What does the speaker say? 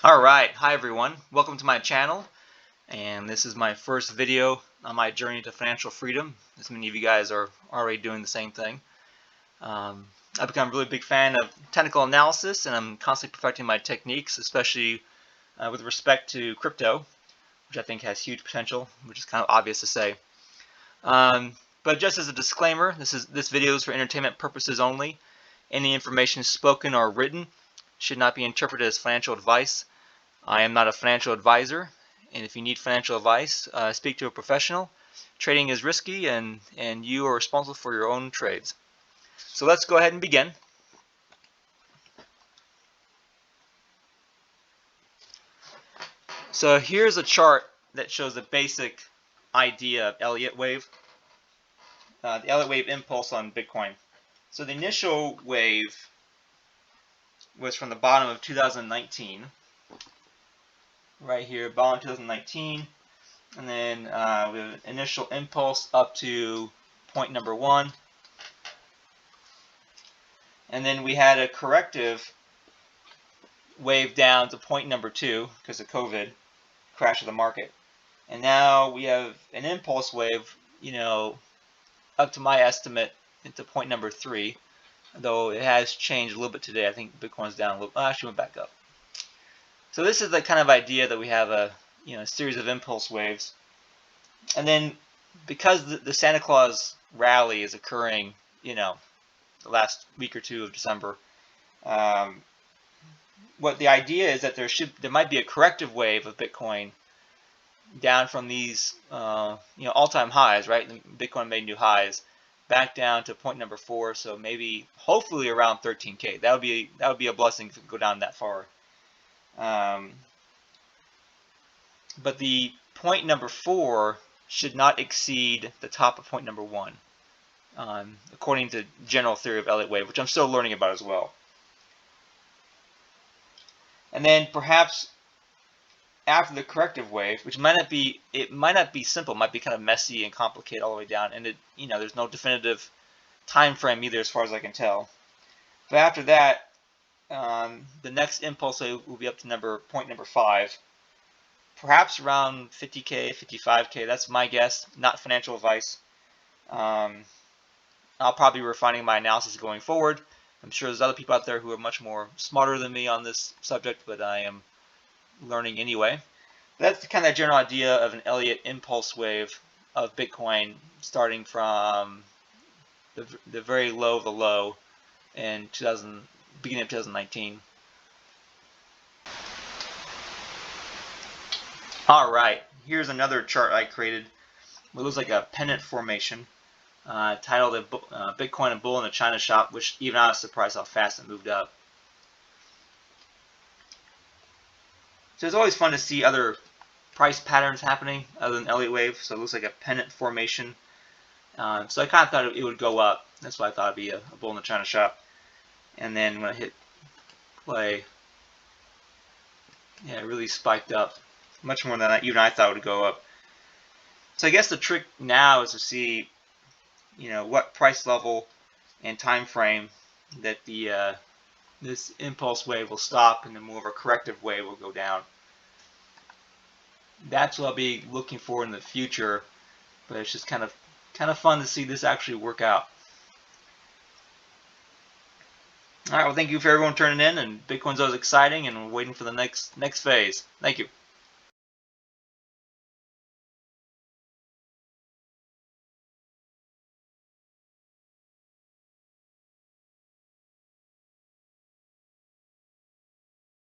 Alright, hi everyone. Welcome to my channel, and this is my first video on my journey to financial freedom, as many of you guys are already doing the same thing. I've become a really big fan of technical analysis, and I'm constantly perfecting my techniques, especially with respect to crypto, which I think has huge potential, which is kind of obvious to say. But just as a disclaimer, this video is for entertainment purposes only. Any information spoken or written should not be interpreted as financial advice. I am not a financial advisor, and if you need financial advice, speak to a professional. Trading is risky, and you are responsible for your own trades. So let's go ahead and begin. So here's a chart that shows the basic idea of Elliot wave, the Elliot wave impulse on Bitcoin. So the initial wave was from the bottom of 2019, right here, bottom of 2019, and then we have an initial impulse up to point number 1, and then we had a corrective wave down to point number 2 because of COVID, crash of the market, and now we have an impulse wave, up to my estimate into point number 3, though it has changed a little bit today. I think Bitcoin's down a little. Actually went back up. So this is the kind of idea that we have a series of impulse waves, and then because the Santa Claus rally is occurring, the last week or two of December, what the idea is that there might be a corrective wave of Bitcoin down from these all-time highs, right? Bitcoin made new highs, back down to point number 4. So maybe, hopefully, around 13K. That would be a blessing if it could go down that far. But the point number 4 should not exceed the top of point number 1, according to general theory of Elliot wave, which I'm still learning about as well. And then perhaps after the corrective wave, which might not be simple, might be kind of messy and complicated all the way down, and there's no definitive time frame either, as far as I can tell. But after that, the next impulse will be up to point number 5, perhaps around 50K, 55K. That's my guess, not financial advice. I'll probably be refining my analysis going forward. I'm sure there's other people out there who are much more smarter than me on this subject, but I am learning anyway. That's the kind of general idea of an Elliot impulse wave of Bitcoin, starting from the very low of the low in beginning of 2019. All right, here's another chart I created. It looks like a pennant formation, titled Bitcoin a Bull in the China Shop, which even I was surprised how fast it moved up. So it's always fun to see other price patterns happening other than Elliott wave. So it looks like a pennant formation. So I kind of thought it would go up. That's why I thought it'd be a bull in the China shop. And then when I hit play, yeah, it really spiked up, much more than even I thought it would go up. So I guess the trick now is to see, what price level and time frame that this impulse wave will stop, and then more of a corrective wave will go down. That's what I'll be looking for in the future, but it's just kind of fun to see this actually work out. All right, well, thank you for everyone turning in, and Bitcoin's always exciting, and we're waiting for the next phase. Thank you.